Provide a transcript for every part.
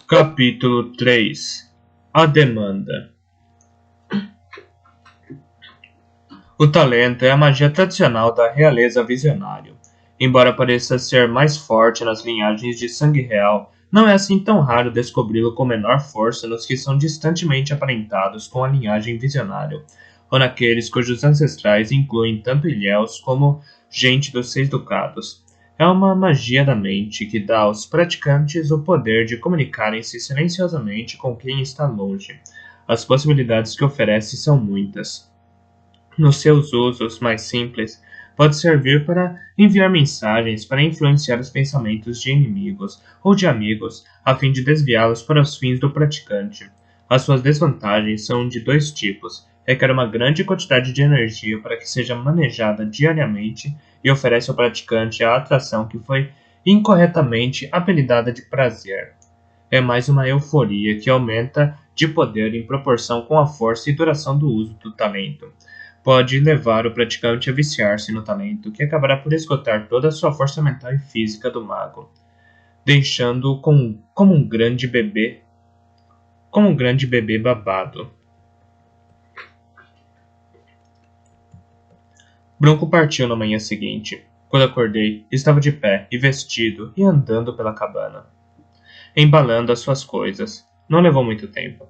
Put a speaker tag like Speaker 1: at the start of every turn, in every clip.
Speaker 1: Capítulo 3. A demanda. O talento é a magia tradicional da realeza visionário. Embora pareça ser mais forte nas linhagens de sangue real, não é assim tão raro descobri-lo com menor força nos que são distantemente aparentados com a linhagem visionário, ou naqueles cujos ancestrais incluem tanto ilhéus como gente dos Seis Ducados. É uma magia da mente que dá aos praticantes o poder de comunicarem-se silenciosamente com quem está longe. As possibilidades que oferece são muitas. Nos seus usos mais simples, pode servir para enviar mensagens para influenciar os pensamentos de inimigos ou de amigos, a fim de desviá-los para os fins do praticante. As suas desvantagens são de dois tipos: requer uma grande quantidade de energia para que seja manejada diariamente e oferece ao praticante a atração que foi incorretamente apelidada de prazer. É mais uma euforia que aumenta de poder em proporção com a força e duração do uso do talento. Pode levar o praticante a viciar-se no talento, que acabará por esgotar toda a sua força mental e física do mago, deixando-o como um grande bebê babado. Bronco partiu na manhã seguinte. Quando acordei, estava de pé e vestido e andando pela cabana, embalando as suas coisas. Não levou muito tempo.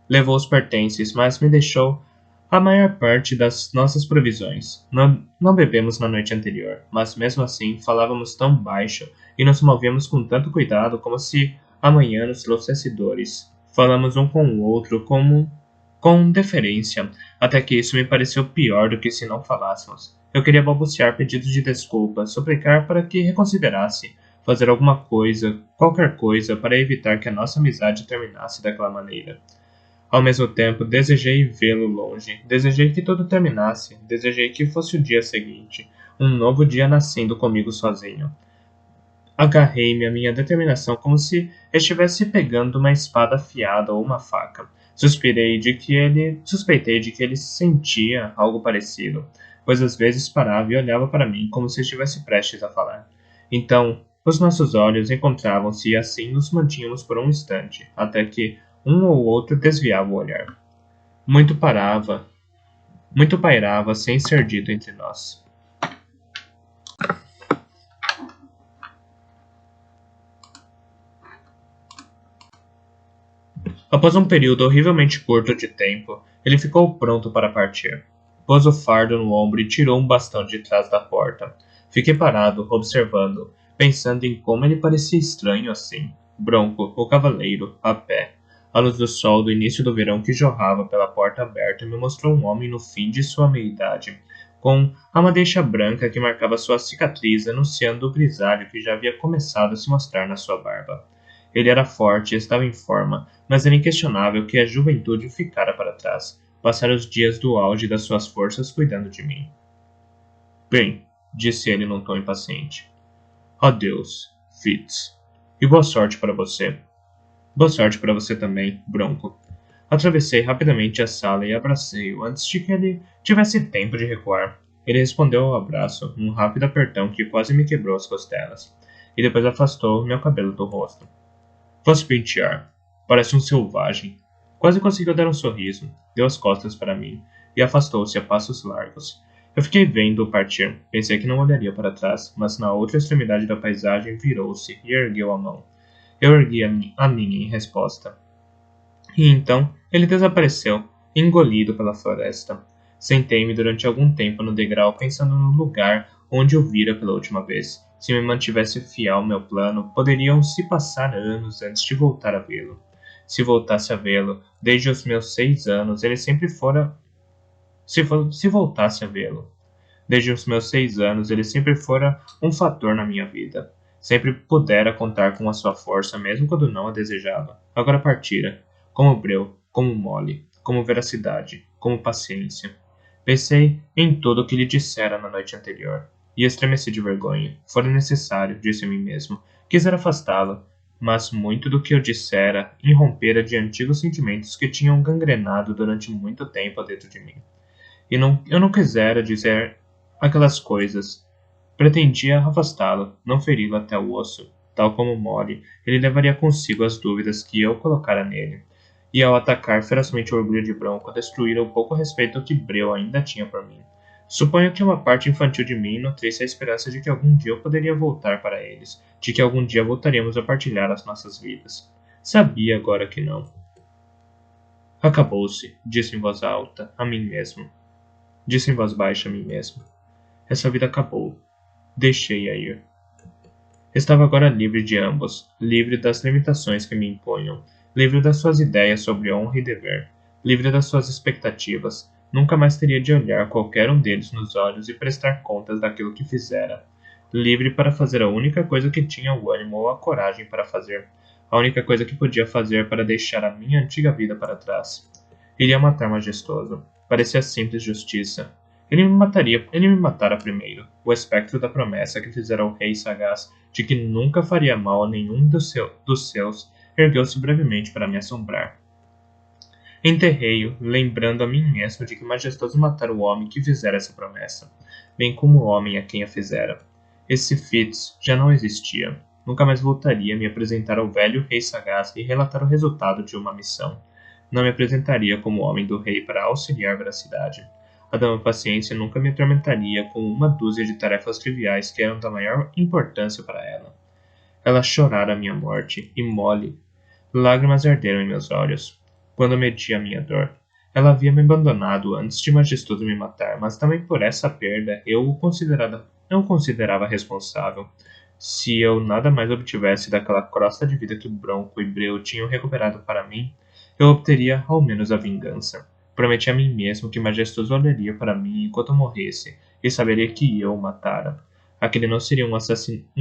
Speaker 1: Levou os pertences, mas me deixou a maior parte das nossas provisões. Não bebemos na noite anterior, mas mesmo assim falávamos tão baixo e nos movíamos com tanto cuidado como se amanhã nos trouxesse dores. Falamos um com o outro com deferência, até que isso me pareceu pior do que se não falássemos. Eu queria balbuciar pedidos de desculpa, suplicar para que reconsiderasse, fazer alguma coisa, qualquer coisa, para evitar que a nossa amizade terminasse daquela maneira. Ao mesmo tempo, desejei vê-lo longe, desejei que tudo terminasse, desejei que fosse o dia seguinte, um novo dia nascendo comigo sozinho. Agarrei-me à minha determinação como se estivesse pegando uma espada afiada ou uma faca. Suspeitei de que ele sentia algo parecido, pois às vezes parava e olhava para mim como se estivesse prestes a falar. Então, os nossos olhos encontravam-se e assim nos mantínhamos por um instante, até que um ou outro desviava o olhar. Muito pairava sem ser dito entre nós. Após um período horrivelmente curto de tempo, ele ficou pronto para partir. Pôs o fardo no ombro e tirou um bastão de trás da porta. Fiquei parado, observando, pensando em como ele parecia estranho assim. Bronco, o cavaleiro, a pé. A luz do sol do início do verão que jorrava pela porta aberta me mostrou um homem no fim de sua meia-idade, com a madeixa branca que marcava sua cicatriz, anunciando o grisalho que já havia começado a se mostrar na sua barba. Ele era forte e estava em forma, mas era inquestionável que a juventude ficara para trás, passara os dias do auge das suas forças cuidando de mim. Bem, disse ele num tom impaciente. Adeus, Fitz. E boa sorte para você. Boa sorte para você também, Bronco. Atravessei rapidamente a sala e abracei-o antes de que ele tivesse tempo de recuar. Ele respondeu ao abraço, um rápido apertão que quase me quebrou as costelas, e depois afastou meu cabelo do rosto. Posso pentear. Parece um selvagem. Quase conseguiu dar um sorriso, deu as costas para mim e afastou-se a passos largos. Eu fiquei vendo-o partir. Pensei que não olharia para trás, mas na outra extremidade da paisagem virou-se e ergueu a mão. Eu ergui a minha em resposta. E então ele desapareceu, engolido pela floresta. Sentei-me durante algum tempo no degrau pensando no lugar onde o vira pela última vez. Se me mantivesse fiel ao meu plano, poderiam se passar anos antes de voltar a vê-lo. Se voltasse a vê-lo, desde os meus 6 anos, ele sempre fora... Se voltasse a vê-lo. Desde os meus 6 anos, ele sempre fora um fator na minha vida. Sempre pudera contar com a sua força, mesmo quando não a desejava. Agora partira, como breu, como mole, como veracidade, como paciência. Pensei em tudo o que lhe dissera na noite anterior, e estremeci de vergonha. Fora necessário, disse a mim mesmo. Quisera afastá-lo, mas muito do que eu dissera irrompera de antigos sentimentos que tinham gangrenado durante muito tempo dentro de mim. Eu não quisera dizer aquelas coisas. Pretendia afastá-lo, não feri-lo até o osso. Tal como Molly, ele levaria consigo as dúvidas que eu colocara nele. E ao atacar ferozmente o orgulho de Bronco, destruíra o pouco respeito que Breu ainda tinha por mim. Suponho que uma parte infantil de mim nutrisse a esperança de que algum dia eu poderia voltar para eles, de que algum dia voltaríamos a partilhar as nossas vidas. Sabia agora que não. Acabou-se, disse em voz alta a mim mesmo. Disse em voz baixa a mim mesmo. Essa vida acabou. Deixei-a ir. Estava agora livre de ambos, livre das limitações que me impunham, livre das suas ideias sobre honra e dever, livre das suas expectativas. Nunca mais teria de olhar qualquer um deles nos olhos e prestar contas daquilo que fizera. Livre para fazer a única coisa que tinha o ânimo ou a coragem para fazer, a única coisa que podia fazer para deixar a minha antiga vida para trás. Iria matar Majestoso. Parecia simples justiça. Ele me matara primeiro, o espectro da promessa que fizera o rei sagaz de que nunca faria mal a nenhum dos seus, ergueu-se brevemente para me assombrar. Enterrei-o, lembrando a mim mesmo de que Majestoso matara o homem que fizera essa promessa, bem como o homem a quem a fizera. Esse Fitz já não existia. Nunca mais voltaria a me apresentar ao velho rei sagaz e relatar o resultado de uma missão. Não me apresentaria como homem do rei para auxiliar veracidade. A dama paciência nunca me atormentaria com uma dúzia de tarefas triviais que eram da maior importância para ela. Ela chorara a minha morte, e Molly. Lágrimas arderam em meus olhos, quando media a minha dor. Ela havia me abandonado antes de Majestoso me matar, mas também por essa perda eu o considerava responsável. Se eu nada mais obtivesse daquela crosta de vida que Bronco e Breu tinham recuperado para mim, eu obteria ao menos a vingança. Prometi a mim mesmo que Majestoso olharia para mim enquanto morresse e saberia que eu o matara. Aquele não seria um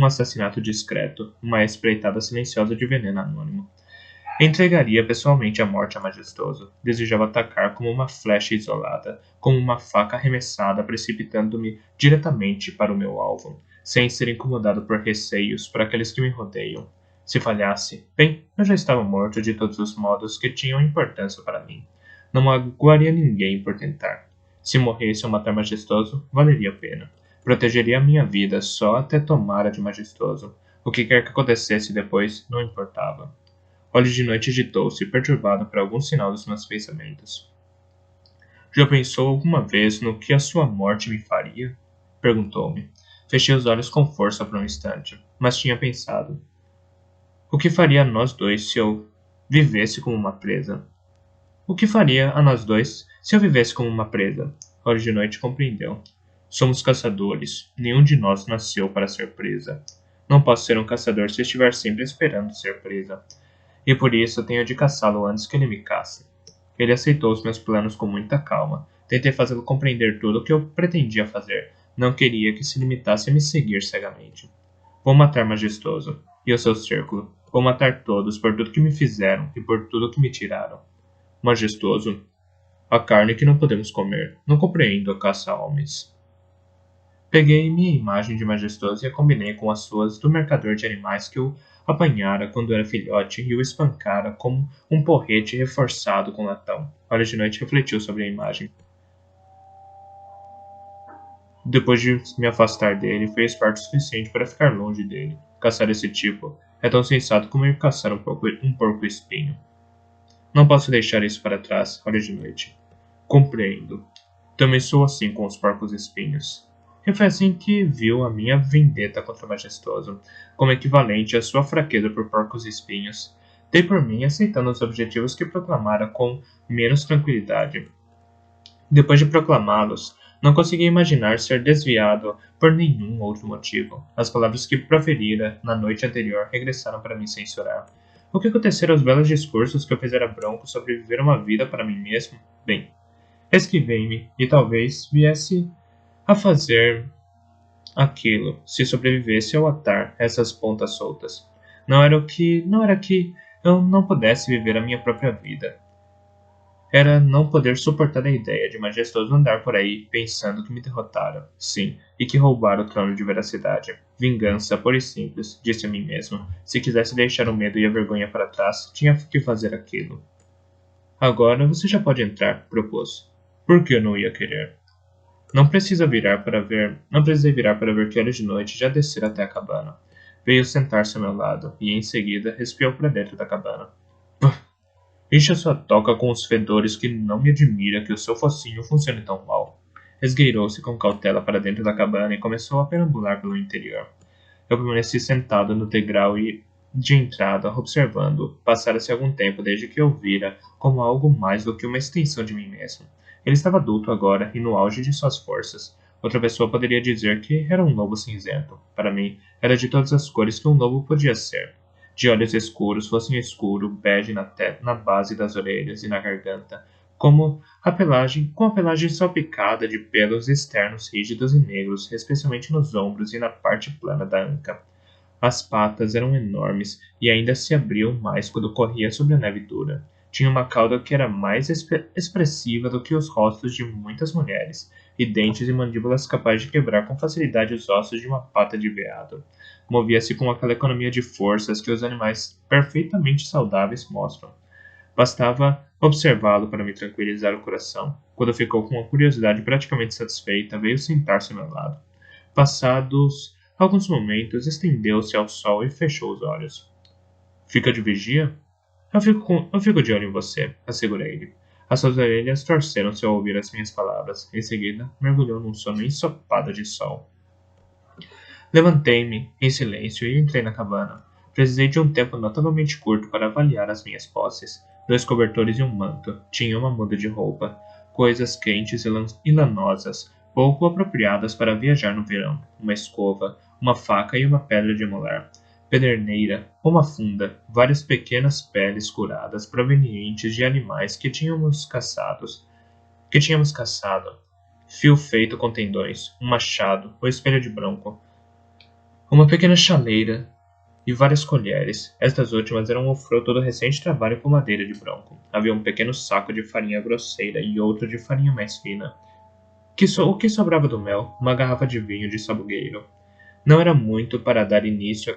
Speaker 1: assassinato discreto, uma espreitada silenciosa de veneno anônimo. Entregaria pessoalmente a morte a Majestoso. Desejava atacar como uma flecha isolada, como uma faca arremessada, precipitando-me diretamente para o meu alvo, sem ser incomodado por receios por aqueles que me rodeiam. Se falhasse, bem, eu já estava morto de todos os modos que tinham importância para mim. Não magoaria ninguém por tentar. Se morresse ao matar Majestoso, valeria a pena. Protegeria a minha vida só até tomara de Majestoso. O que quer que acontecesse depois, não importava. Olhos de Noite agitou-se, perturbado por algum sinal dos meus pensamentos. Já pensou alguma vez no que a sua morte me faria? Perguntou-me. Fechei os olhos com força por um instante, mas tinha pensado. O que faria a nós dois se eu vivesse como uma presa? O que faria a nós dois se eu vivesse como uma presa? Olhos de Noite compreendeu. Somos caçadores. Nenhum de nós nasceu para ser presa. Não posso ser um caçador se estiver sempre esperando ser presa. E por isso tenho de caçá-lo antes que ele me casse. Ele aceitou os meus planos com muita calma. Tentei fazê-lo compreender tudo o que eu pretendia fazer. Não queria que se limitasse a me seguir cegamente. Vou matar Majestoso e o seu círculo. Vou matar todos por tudo que me fizeram e por tudo que me tiraram. Majestoso. A carne que não podemos comer. Não compreendo a caça a homens. Peguei minha imagem de Majestoso e a combinei com as suas do mercador de animais que o apanhara quando era filhote e o espancara como um porrete reforçado com latão. Olhos de Noite refletiu sobre a imagem. Depois de me afastar dele, fui esperto o suficiente para ficar longe dele. Caçar esse tipo é tão sensato como ir caçar um porco-espinho. Não posso deixar isso para trás, Olhos de Noite. Compreendo. Também sou assim com os porcos-espinhos. E foi assim que viu a minha vendetta contra o Majestoso, como equivalente à sua fraqueza por porcos-espinhos. Dei por mim aceitando os objetivos que proclamara com menos tranquilidade. Depois de proclamá-los, não conseguia imaginar ser desviado por nenhum outro motivo. As palavras que proferira na noite anterior regressaram para me censurar. O que acontecera aos belos discursos que eu fizera Bronco sobre viver uma vida para mim mesmo? Bem, esquivei-me e talvez viesse a fazer aquilo se sobrevivesse ao atar essas pontas soltas. Não era que eu não pudesse viver a minha própria vida. Era não poder suportar a ideia de Majestoso andar por aí pensando que me derrotaram, sim, e que roubara o trono de veracidade. Vingança, pura e simples, disse a mim mesmo. Se quisesse deixar o medo e a vergonha para trás, tinha que fazer aquilo. Agora você já pode entrar, propôs. Por que eu não ia querer? Não precisei virar para ver que Olhos de Noite já descera até a cabana. Veio sentar-se ao meu lado e, em seguida, espiou para dentro da cabana. Enche a sua toca com os fedores que não me admira que o seu focinho funcione tão mal. Esgueirou-se com cautela para dentro da cabana e começou a perambular pelo interior. Eu permaneci sentado no degrau e de entrada, observando. Passara-se algum tempo desde que eu vira como algo mais do que uma extensão de mim mesmo. Ele estava adulto agora e no auge de suas forças. Outra pessoa poderia dizer que era um lobo cinzento. Para mim, era de todas as cores que um lobo podia ser. De olhos escuros, focinho escuro, bege na base das orelhas e na garganta, com a pelagem salpicada de pelos externos rígidos e negros, especialmente nos ombros e na parte plana da anca. As patas eram enormes e ainda se abriam mais quando corria sobre a neve dura. Tinha uma cauda que era mais expressiva do que os rostos de muitas mulheres, e dentes e mandíbulas capazes de quebrar com facilidade os ossos de uma pata de veado. Movia-se com aquela economia de forças que os animais perfeitamente saudáveis mostram. Bastava observá-lo para me tranquilizar o coração. Quando ficou com a curiosidade praticamente satisfeita, veio sentar-se ao meu lado. Passados alguns momentos, estendeu-se ao sol e fechou os olhos. Fica de vigia? Eu fico de olho em você, assegurei-lhe. As suas orelhas torceram-se ao ouvir as minhas palavras. Em seguida, mergulhou num sono ensopado de sol. Levantei-me, em silêncio, e entrei na cabana. Precisei de um tempo notavelmente curto para avaliar as minhas posses. 2 cobertores e um manto. Tinha uma muda de roupa. Coisas quentes e lanosas, pouco apropriadas para viajar no verão. Uma escova, uma faca e uma pedra de molar. Pederneira, uma funda, várias pequenas peles curadas provenientes de animais que tínhamos caçado. Fio feito com tendões, um machado, o espelho de bronco. Uma pequena chaleira e várias colheres. Estas últimas eram o fruto do recente trabalho com madeira de bronco. Havia um pequeno saco de farinha grosseira e outro de farinha mais fina. O que sobrava do mel? Uma garrafa de vinho de sabugueiro. Não era muito para dar início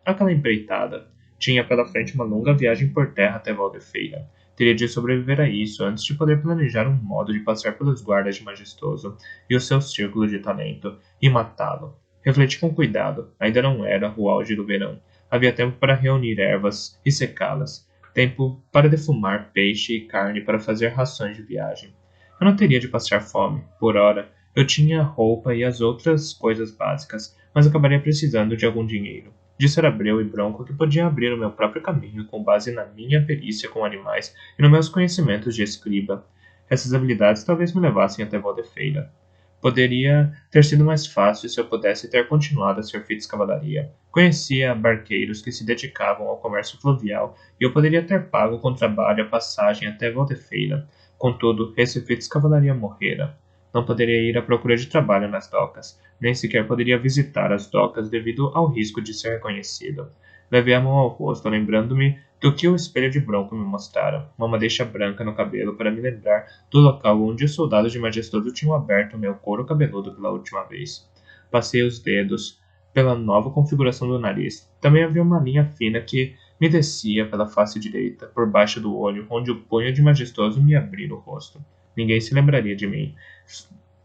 Speaker 1: àquela empreitada. Tinha pela frente uma longa viagem por terra até Valdefeira. Teria de sobreviver a isso antes de poder planejar um modo de passar pelos guardas de Majestoso e o seu círculo de talento, e matá-lo. Refleti com cuidado. Ainda não era o auge do verão. Havia tempo para reunir ervas e secá-las. Tempo para defumar peixe e carne para fazer rações de viagem. Eu não teria de passar fome. Por ora, eu tinha roupa e as outras coisas básicas, mas acabaria precisando de algum dinheiro. Dissera Abreu e Bronco que podia abrir o meu próprio caminho com base na minha perícia com animais e nos meus conhecimentos de escriba. Essas habilidades talvez me levassem até Valdefeira. Poderia ter sido mais fácil se eu pudesse ter continuado a servir de escavalaria. Conhecia barqueiros que se dedicavam ao comércio fluvial e eu poderia ter pago com trabalho a passagem até Valdefeira. Contudo, esse Fitz Cavalaria morrera. Não poderia ir à procura de trabalho nas docas, nem sequer poderia visitar as docas devido ao risco de ser reconhecido. Levei a mão ao rosto, lembrando-me do que o espelho de bronco me mostrara, uma madeixa branca no cabelo para me lembrar do local onde os soldados de Majestoso tinham aberto meu couro cabeludo pela última vez. Passei os dedos pela nova configuração do nariz. Também havia uma linha fina que me descia pela face direita, por baixo do olho, onde o punho de Majestoso me abria o rosto. Ninguém se lembraria de mim.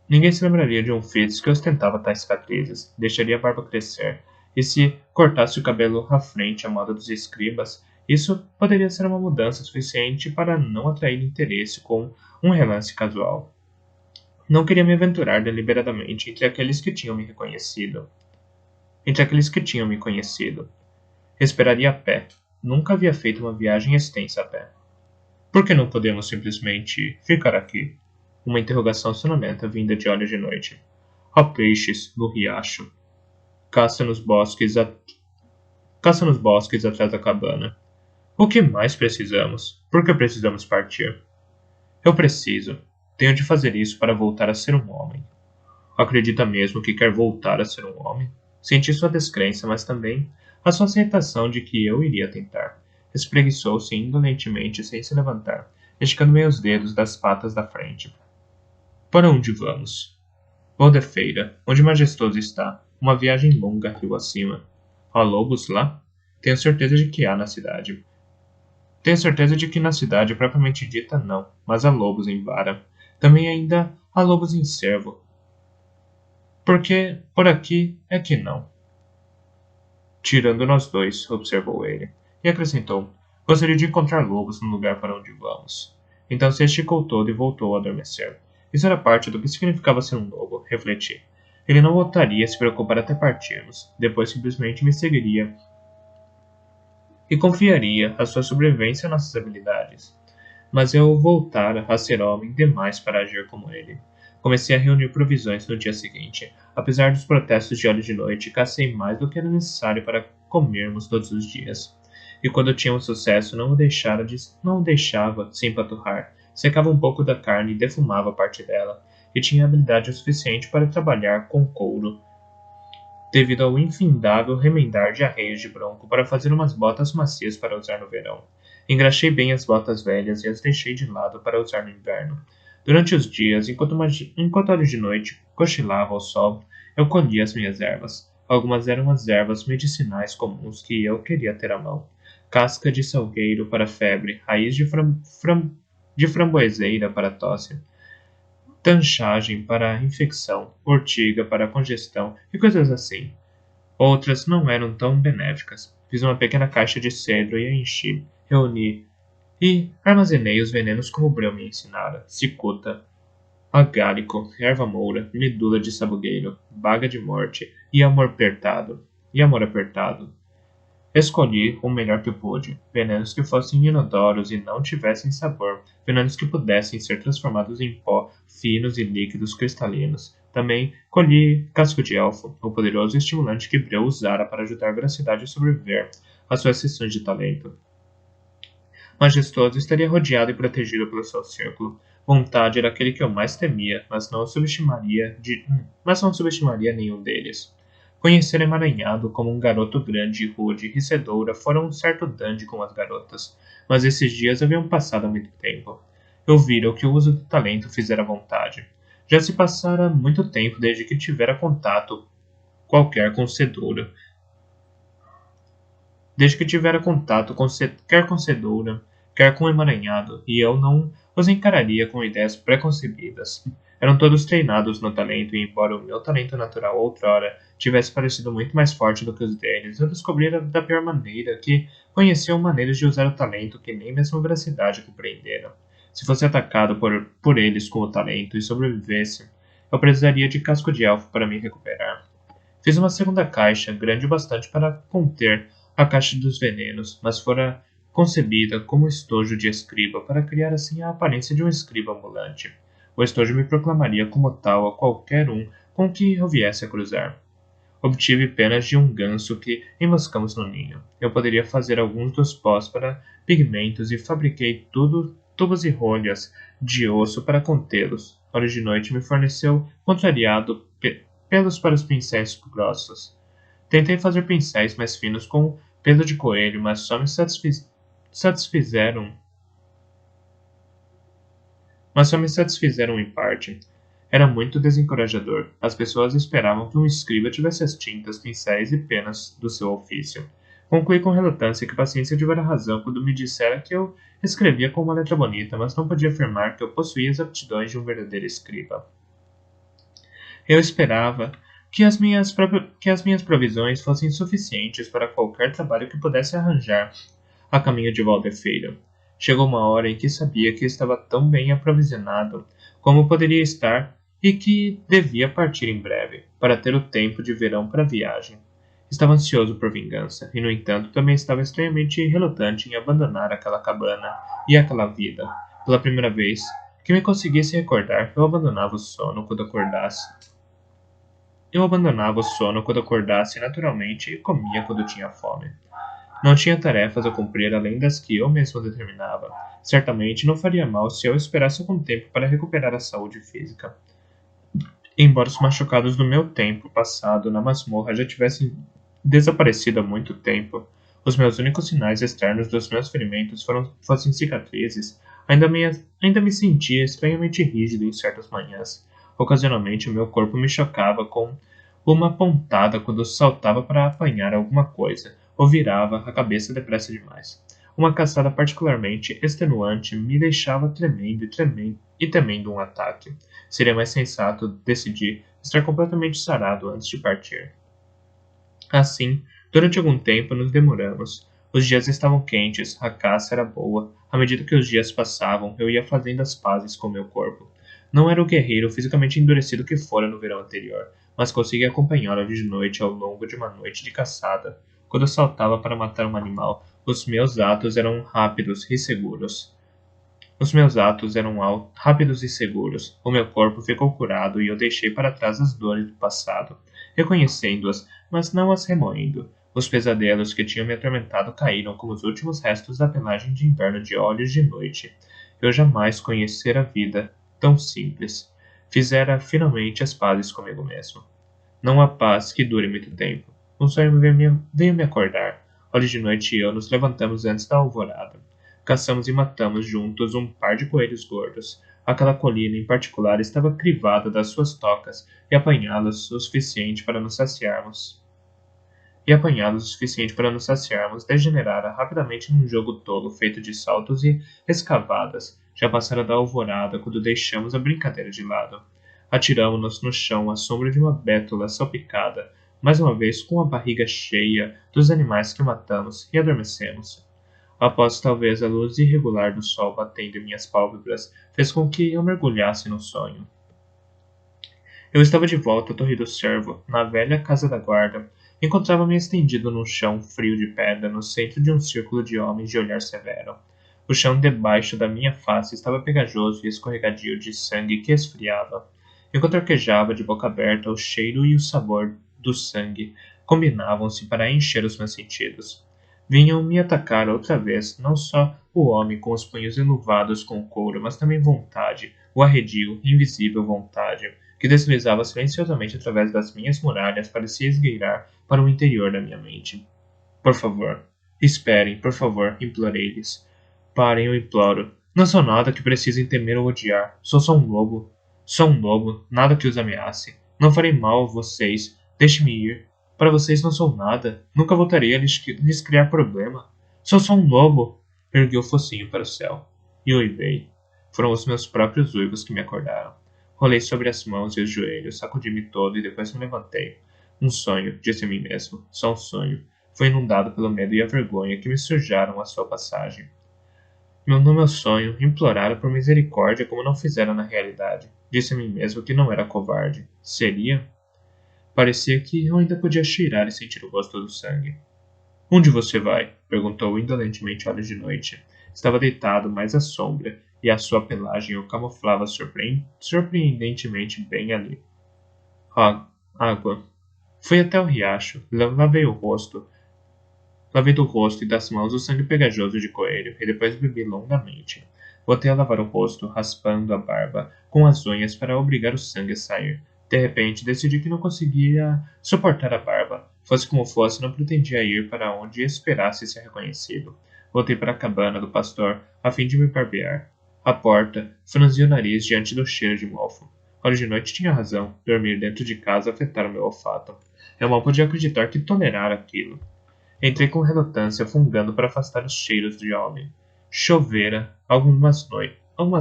Speaker 1: Ninguém se lembraria de um Fitz que ostentava tais cicatrizes. Deixaria a barba crescer. E se cortasse o cabelo à frente à moda dos escribas, isso poderia ser uma mudança suficiente para não atrair interesse com um relance casual. Não queria me aventurar deliberadamente entre aqueles que tinham me conhecido. Esperaria a pé. Nunca havia feito uma viagem extensa a pé. Por que não podemos simplesmente ficar aqui? Uma interrogação sonolenta vinda de olhos de noite. Há peixes no riacho. Caça nos bosques atrás da cabana. O que mais precisamos? Por que precisamos partir? Eu preciso. Tenho de fazer isso para voltar a ser um homem. Acredita mesmo que quer voltar a ser um homem? Senti sua descrença, mas também a sua aceitação de que eu iria tentar. Espreguiçou-se indolentemente sem se levantar, esticando meus dedos das patas da frente. Para onde vamos? Valdefeira, onde Majestoso está. Uma viagem longa rio acima. Há lobos lá? Tenho certeza de que há na cidade. Tenho certeza de que na cidade propriamente dita não, mas há lobos em vara. Também ainda há lobos em cervo. Porque por aqui é que não. Tirando nós dois, observou ele, e acrescentou: gostaria de encontrar lobos no lugar para onde vamos. Então se esticou todo e voltou a adormecer. Isso era parte do que significava ser um lobo, refleti. Ele não voltaria a se preocupar até partirmos, depois simplesmente me seguiria e confiaria a sua sobrevivência a nossas habilidades. Mas eu voltara a ser homem demais para agir como ele. Comecei a reunir provisões no dia seguinte. Apesar dos protestos de olho de noite, cacei mais do que era necessário para comermos todos os dias. E quando tínhamos sucesso, não o deixava se empaturrar. Secava um pouco da carne e defumava parte dela. E tinha habilidade o suficiente para trabalhar com couro, devido ao infindável remendar de arreios de bronco para fazer umas botas macias para usar no verão. Engraxei bem as botas velhas e as deixei de lado para usar no inverno. Durante os dias, enquanto a de noite cochilava ao sol, eu colhia as minhas ervas. Algumas eram as ervas medicinais comuns que eu queria ter à mão. Casca de salgueiro para febre, raiz de framboeseira para tosse, tanchagem para infecção, ortiga para congestão e coisas assim. Outras não eram tão benéficas. Fiz uma pequena caixa de cedro e a enchi, reuni e armazenei os venenos como Breu me ensinara: cicuta, agálico, erva moura, medula de sabugueiro, baga de morte e amor apertado. Escolhi o melhor que pude, venenos que fossem inodoros e não tivessem sabor, venenos que pudessem ser transformados em pó finos e líquidos cristalinos. Também colhi casco de elfo, o poderoso estimulante que Breu usara para ajudar a Veracidade a sobreviver às suas sessões de talento. Majestoso estaria rodeado e protegido pelo seu círculo. Vontade era aquele que eu mais temia, mas não subestimaria nenhum deles. Conhecer Emaranhado como um garoto grande, rude e ricedoura fora um certo dandy com as garotas, mas esses dias haviam passado há muito tempo. Eu vira o que o uso do talento fizera à vontade. Já se passara muito tempo desde que tivera contato qualquer com Cedoura. Desde que tivera contato quer com Cedoura, quer com Emaranhado, e eu não os encararia com ideias preconcebidas. Eram todos treinados no talento, e embora o meu talento natural outrora tivesse parecido muito mais forte do que os deles, eu descobrira da pior maneira que conheciam maneiras de usar o talento que nem mesmo a Veracidade compreenderam. Se fosse atacado por eles com o talento e sobrevivesse, eu precisaria de casco de elfo para me recuperar. Fiz uma segunda caixa, grande o bastante para conter a caixa dos venenos, mas fora concebida como estojo de escriba para criar assim a aparência de um escriba ambulante. O estojo me proclamaria como tal a qualquer um com que eu viesse a cruzar. Obtive penas de um ganso que enroscamos no ninho. Eu poderia fazer alguns dos pós para pigmentos e fabriquei tubos e rolhas de osso para contê-los. Hora de noite me forneceu, contrariado, pelos para os pincéis grossos. Tentei fazer pincéis mais finos com pelo de coelho, mas só me satisfizeram em parte. Era muito desencorajador. As pessoas esperavam que um escriba tivesse as tintas, pincéis e penas do seu ofício. Concluí com relutância que a paciência tivera razão quando me dissera que eu escrevia com uma letra bonita, mas não podia afirmar que eu possuía as aptidões de um verdadeiro escriba. Eu esperava que as minhas provisões fossem suficientes para qualquer trabalho que pudesse arranjar a caminho de Valdefeiro. Chegou uma hora em que sabia que estava tão bem aprovisionado como poderia estar e que devia partir em breve, para ter o tempo de verão para a viagem. Estava ansioso por vingança, e no entanto também estava estranhamente relutante em abandonar aquela cabana e aquela vida. Pela primeira vez que me conseguisse recordar, eu abandonava o sono quando acordasse naturalmente e comia quando tinha fome. Não tinha tarefas a cumprir além das que eu mesmo determinava. Certamente não faria mal se eu esperasse algum tempo para recuperar a saúde física. Embora os machucados do meu tempo passado na masmorra já tivessem desaparecido há muito tempo, os meus únicos sinais externos dos meus ferimentos fossem cicatrizes, ainda me sentia estranhamente rígido em certas manhãs. Ocasionalmente, o meu corpo me chocava com uma pontada quando saltava para apanhar alguma coisa, ou virava a cabeça depressa demais. Uma caçada particularmente extenuante me deixava tremendo e temendo um ataque. Seria mais sensato decidir estar completamente sarado antes de partir. Assim, Durante algum tempo nos demoramos. Os dias estavam quentes, a caça era boa. À medida que os dias passavam, eu ia fazendo as pazes com meu corpo. Não era o guerreiro fisicamente endurecido que fora no verão anterior, mas consegui acompanhá-lo de noite ao longo de uma noite de caçada. Quando eu saltava para matar um animal, os meus atos eram rápidos e seguros. Os meus atos eram rápidos e seguros. O meu corpo ficou curado e eu deixei para trás as dores do passado, reconhecendo-as, mas não as remoendo. Os pesadelos que tinham me atormentado caíram como os últimos restos da pelagem de inverno de olhos de noite. Eu jamais conhecera a vida tão simples. Fizera finalmente as pazes comigo mesmo. Não há paz que dure muito tempo. Um sonho veio me acordar. Olhos de noite e eu nos levantamos antes da alvorada. Caçamos e matamos juntos um par de coelhos gordos. Aquela colina em particular estava crivada das suas tocas e apanhá-los o suficiente para nos saciarmos. Degenerara rapidamente num jogo tolo feito de saltos e escavadas. Já passara da alvorada quando deixamos a brincadeira de lado. Atiramo-nos no chão à sombra de uma bétula salpicada, mais uma vez com a barriga cheia dos animais que matamos, e adormecemos. Após talvez a luz irregular do sol batendo em minhas pálpebras, fez com que eu mergulhasse no sonho. Eu estava de volta à Torre do Cervo, na velha casa da guarda. Encontrava-me estendido num chão frio de pedra, no centro de um círculo de homens de olhar severo. O chão debaixo da minha face estava pegajoso e escorregadio de sangue que esfriava. Enquanto arquejava de boca aberta, o cheiro e o sabor do sangue combinavam-se para encher os meus sentidos. Vinham me atacar outra vez, não só o homem com os punhos enluvados com couro, mas também vontade, o arredio, invisível vontade, que deslizava silenciosamente através das minhas muralhas para se esgueirar para o interior da minha mente. Por favor, esperem, por favor, implorei-lhes. Parem, eu imploro. Não sou nada que precisem temer ou odiar. Sou só um lobo. Sou um lobo, nada que os ameace. Não farei mal a vocês. Deixe-me ir. Para vocês não sou nada. Nunca voltarei a lhes criar problema. Sou só um lobo. Ergui o focinho para o céu. E uivei. Foram os meus próprios uivos que me acordaram. Rolei sobre as mãos e os joelhos, sacudi-me todo e depois me levantei. Um sonho, disse a mim mesmo. Só um sonho. Fui inundado pelo medo e a vergonha que me sujaram à sua passagem. No meu sonho, implorara por misericórdia como não fizera na realidade. Disse a mim mesmo que não era covarde. Seria? Parecia que eu ainda podia cheirar e sentir o gosto do sangue. Onde você vai? Perguntou indolentemente Olhos de Noite. Estava deitado mais à sombra, e a sua pelagem o camuflava surpreendentemente bem ali. Água. Fui até o riacho, lavei do rosto e das mãos o sangue pegajoso de coelho, e depois bebi longamente. Voltei a lavar o rosto, raspando a barba com as unhas para obrigar o sangue a sair. De repente, decidi que não conseguia suportar a barba. Fosse como fosse, não pretendia ir para onde esperasse ser reconhecido. Voltei para a cabana do pastor, a fim de me barbear. À porta, franzi o nariz diante do cheiro de mofo. Olhos de Noite tinha razão. Dormir dentro de casa afetara o meu olfato. Eu mal podia acreditar que tolerara aquilo. Entrei com relutância, fungando para afastar os cheiros de homem. Chovera algumas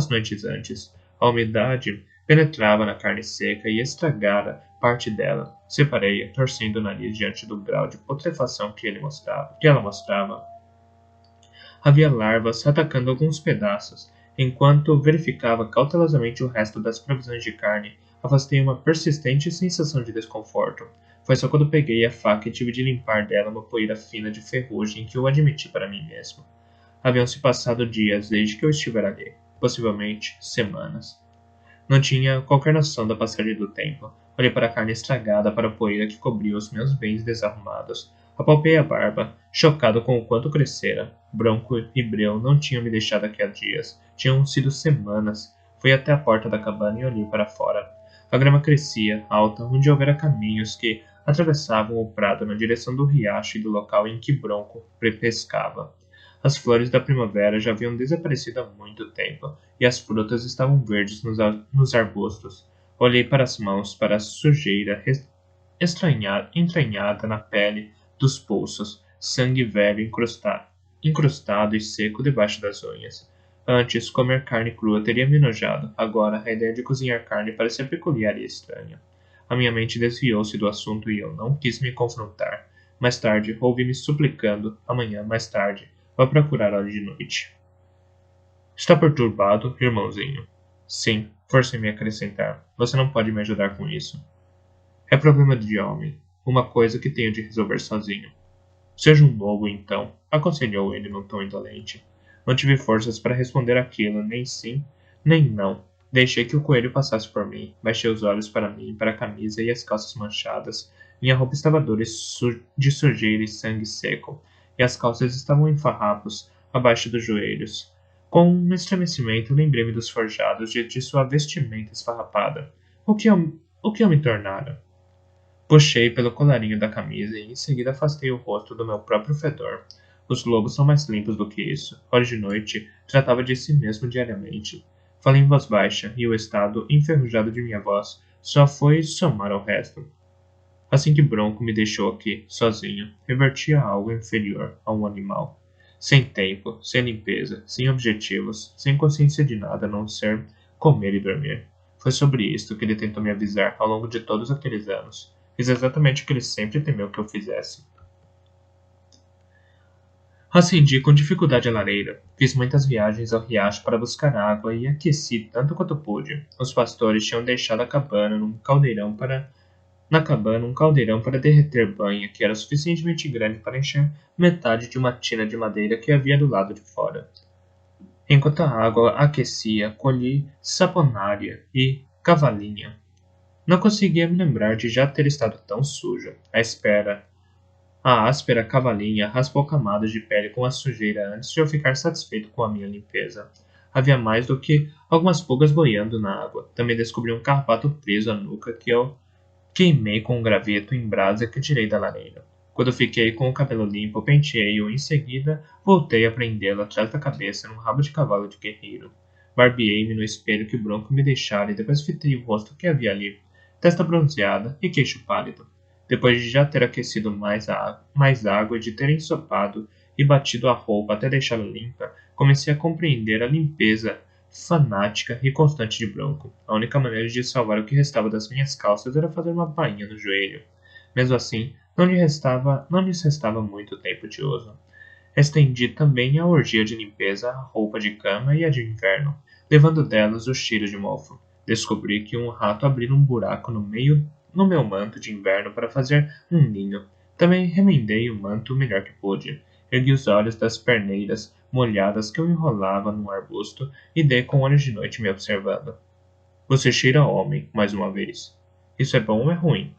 Speaker 1: noites antes. A umidade penetrava na carne seca e estragara parte dela. Separei-a, torcendo o nariz diante do grau de putrefação que ela mostrava. Havia larvas atacando alguns pedaços. Enquanto verificava cautelosamente o resto das provisões de carne, afastei uma persistente sensação de desconforto. Foi só quando peguei a faca e tive de limpar dela uma poeira fina de ferrugem que eu admiti para mim mesmo. Haviam-se passado dias desde que eu estivera ali, possivelmente semanas. Não tinha qualquer noção da passagem do tempo. Olhei para a carne estragada, para a poeira que cobria os meus bens desarrumados. Apalpei a barba, chocado com o quanto crescera. Branco e breu não tinham me deixado aqui há dias. Tinham sido semanas. Fui até a porta da cabana e olhei para fora. A grama crescia, alta, onde houvera caminhos que atravessavam o prado na direção do riacho e do local em que Bronco pescava. As flores da primavera já haviam desaparecido há muito tempo, e as frutas estavam verdes nos arbustos. Olhei para as mãos, para a sujeira entranhada na pele dos pulsos, sangue velho incrustado e seco debaixo das unhas. Antes, comer carne crua teria me enojado. Agora, a ideia de cozinhar carne parecia peculiar e estranha. A minha mente desviou-se do assunto e eu não quis me confrontar. Mais tarde, ouvi-me suplicando, amanhã, mais tarde, vá procurar óleo de noite. Está perturbado, irmãozinho? Sim, force-me a acrescentar. Você não pode me ajudar com isso. É problema de homem. Uma coisa que tenho de resolver sozinho. Seja um lobo, então, aconselhou ele num tom indolente. Não tive forças para responder aquilo, nem sim, nem não. Deixei que o coelho passasse por mim, baixei os olhos para mim, para a camisa e as calças manchadas. Minha roupa estava dura de sujeira e sangue seco, e as calças estavam em farrapos, abaixo dos joelhos. Com um estremecimento, lembrei-me dos forjados de sua vestimenta esfarrapada. O que eu me tornara? Puxei pelo colarinho da camisa e em seguida afastei o rosto do meu próprio fedor. Os lobos são mais limpos do que isso. Hoje de noite, tratava de si mesmo diariamente. Falei em voz baixa e o estado enferrujado de minha voz só foi somar ao resto. Assim que Bronco me deixou aqui, sozinho, revertia a algo inferior a um animal. Sem tempo, sem limpeza, sem objetivos, sem consciência de nada a não ser comer e dormir. Foi sobre isto que ele tentou me avisar ao longo de todos aqueles anos. Fiz exatamente o que ele sempre temeu que eu fizesse. Acendi com dificuldade a lareira. Fiz muitas viagens ao riacho para buscar água e aqueci tanto quanto pude. Os pastores tinham deixado a cabana na cabana um caldeirão para derreter banha que era suficientemente grande para encher metade de uma tina de madeira que havia do lado de fora. Enquanto a água aquecia, colhi saponária e cavalinha. Não conseguia me lembrar de já ter estado tão suja. A áspera cavalinha raspou camadas de pele com a sujeira antes de eu ficar satisfeito com a minha limpeza. Havia mais do que algumas pulgas boiando na água. Também descobri um carrapato preso à nuca que eu queimei com um graveto em brasa que tirei da lareira. Quando fiquei com o cabelo limpo, penteei-o e em seguida voltei a prendê-lo atrás da cabeça num rabo de cavalo de guerreiro. Barbeei-me no espelho que o Bronco me deixara e depois fitei o rosto que havia ali, testa bronzeada e queixo pálido. Depois de já ter aquecido mais água e de ter ensopado e batido a roupa até deixá-la limpa, comecei a compreender a limpeza fanática e constante de Bronco. A única maneira de salvar o que restava das minhas calças era fazer uma bainha no joelho. Mesmo assim, não lhes restava muito tempo de uso. Estendi também a orgia de limpeza à roupa de cama e a de inverno, levando delas o cheiro de mofo. Descobri que um rato abriu um buraco no meu manto de inverno para fazer um ninho. Também remendei o manto o melhor que pude. Ergui os olhos das perneiras molhadas que eu enrolava num arbusto e dei com olhos de noite me observando. Você cheira a homem, mais uma vez. Isso é bom ou é ruim?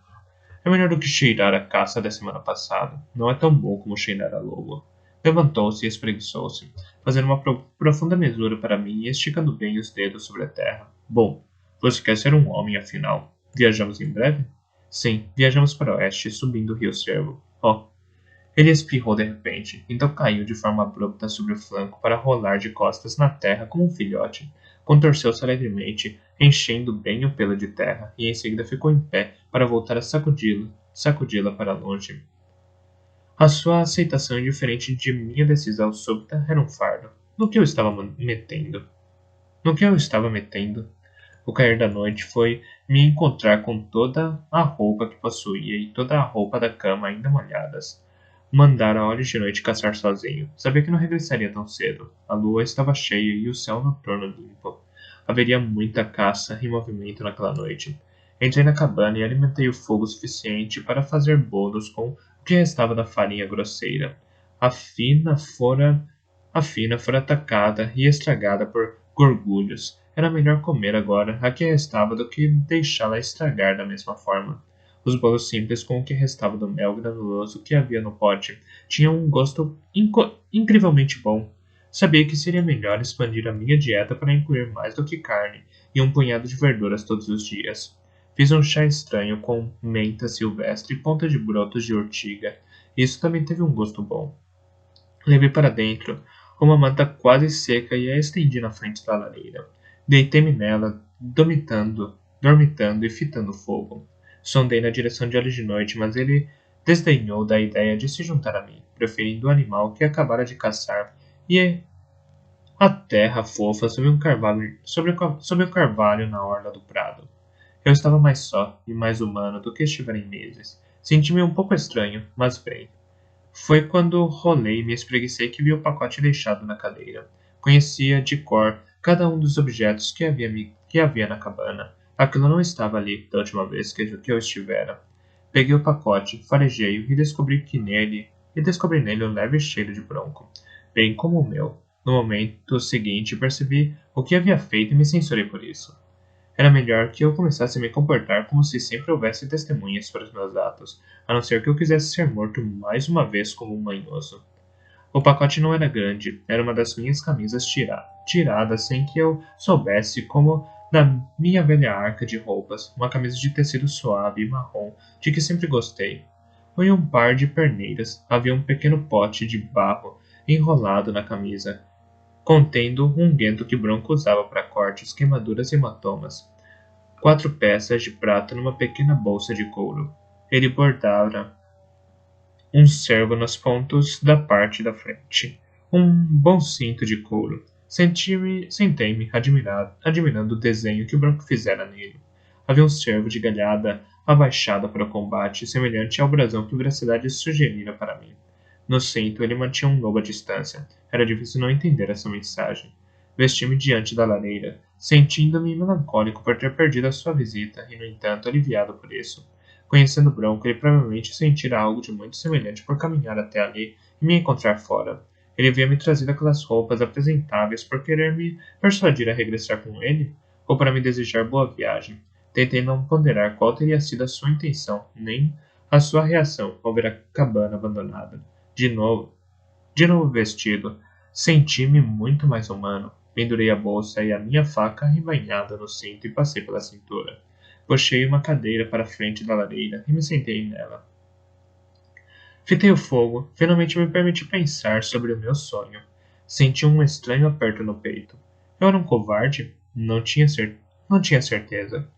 Speaker 1: É melhor do que cheirar a caça da semana passada. Não é tão bom como cheirar a lobo. Levantou-se e espreguiçou-se, fazendo uma profunda mesura para mim e esticando bem os dedos sobre a terra. Bom, você quer ser um homem, afinal. Viajamos em breve? Sim, viajamos para o oeste, subindo o rio Cervo. Oh, ele espirrou de repente, então caiu de forma abrupta sobre o flanco para rolar de costas na terra como um filhote. Contorceu-se alegremente, enchendo bem o pelo de terra, e em seguida ficou em pé para voltar a sacudi-la para longe. A sua aceitação indiferente de minha decisão súbita era um fardo. No que eu estava metendo? No que eu estava metendo? O cair da noite foi me encontrar com toda a roupa que possuía e toda a roupa da cama ainda molhadas. Mandara a olhos de noite caçar sozinho. Sabia que não regressaria tão cedo. A lua estava cheia e o céu noturno limpo. Haveria muita caça e movimento naquela noite. Entrei na cabana e alimentei o fogo suficiente para fazer bolos com o que restava da farinha grosseira. A fina fora atacada e estragada por gorgulhos. Era melhor comer agora a que restava do que deixá-la estragar da mesma forma. Os bolos simples com o que restava do mel granuloso que havia no pote tinham um gosto incrivelmente bom. Sabia que seria melhor expandir a minha dieta para incluir mais do que carne e um punhado de verduras todos os dias. Fiz um chá estranho com menta silvestre e pontas de brotos de ortiga. Isso também teve um gosto bom. Levei para dentro uma manta quase seca e a estendi na frente da lareira. Deitei-me nela, dormitando e fitando o fogo. Sondei na direção de olhos de noite, mas ele desdenhou da ideia de se juntar a mim, preferindo o animal que acabara de caçar e a terra fofa sob um carvalho na orla do prado. Eu estava mais só e mais humano do que estivera em meses. Senti-me um pouco estranho, mas bem. Foi quando rolei e me espreguicei que vi o pacote deixado na cadeira. Conhecia de cor cada um dos objetos que havia na cabana. Aquilo não estava ali da última vez que eu estivera. Peguei o pacote, farejei-o e descobri nele um leve cheiro de bronco, bem como o meu. No momento seguinte percebi o que havia feito e me censurei por isso. Era melhor que eu começasse a me comportar como se sempre houvesse testemunhas para os meus atos, a não ser que eu quisesse ser morto mais uma vez como um manhoso. O pacote não era grande, era uma das minhas camisas tirada sem que eu soubesse, como na minha velha arca de roupas, uma camisa de tecido suave e marrom, de que sempre gostei. Em um par de perneiras havia um pequeno pote de barro enrolado na camisa, contendo um unguento que Bronco usava para cortes, queimaduras e hematomas. 4 peças de prata numa pequena bolsa de couro. Ele bordava um cervo nos pontos da parte da frente. Um bom cinto de couro. Sentei-me admirando o desenho que o Bronco fizera nele. Havia um cervo de galhada abaixada para o combate, semelhante ao brasão que Veracidade sugerira para mim. No cinto, ele mantinha um lobo à distância. Era difícil não entender essa mensagem. Vesti-me diante da lareira, sentindo-me melancólico por ter perdido a sua visita e, no entanto, aliviado por isso. Conhecendo Bronco, ele provavelmente sentira algo de muito semelhante por caminhar até ali e me encontrar fora. Ele havia me trazido aquelas roupas apresentáveis por querer me persuadir a regressar com ele, ou para me desejar boa viagem. Tentei não ponderar qual teria sido a sua intenção, nem a sua reação ao ver a cabana abandonada. De novo, de novo vestido, senti-me muito mais humano. Pendurei a bolsa e a minha faca arrebanhada no cinto e passei pela cintura. Puxei uma cadeira para a frente da lareira e me sentei nela. Fitei o fogo, finalmente me permiti pensar sobre o meu sonho. Senti um estranho aperto no peito. Eu era um covarde? Não tinha certeza.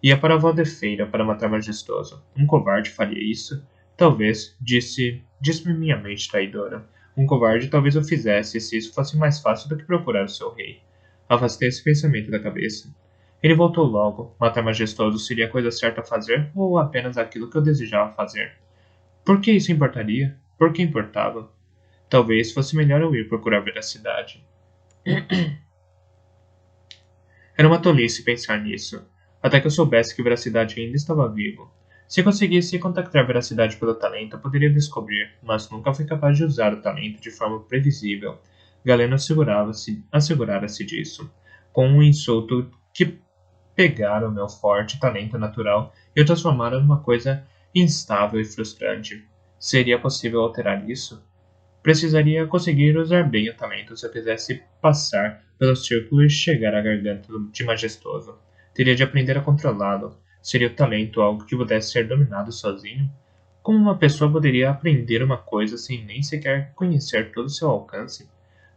Speaker 1: Ia para a Valdefeira para matar Majestoso. Um covarde faria isso? Talvez, disse-me minha mente traidora. Um covarde talvez o fizesse se isso fosse mais fácil do que procurar o seu rei. Afastei esse pensamento da cabeça. Ele voltou logo. Matar Majestoso seria a coisa certa a fazer ou apenas aquilo que eu desejava fazer? Por que isso importaria? Por que importava? Talvez fosse melhor eu ir procurar Veracidade. Era uma tolice pensar nisso, até que eu soubesse que Veracidade ainda estava vivo. Se conseguisse contactar Veracidade pelo talento, eu poderia descobrir, mas nunca fui capaz de usar o talento de forma previsível. Galeno assegurara-se disso, com um insulto que pegara o meu forte talento natural e o transformara numa coisa instável e frustrante. Seria possível alterar isso? Precisaria conseguir usar bem o talento se eu quisesse passar pelo círculo e chegar à garganta de Majestoso. Teria de aprender a controlá-lo. Seria o talento algo que pudesse ser dominado sozinho? Como uma pessoa poderia aprender uma coisa sem nem sequer conhecer todo o seu alcance?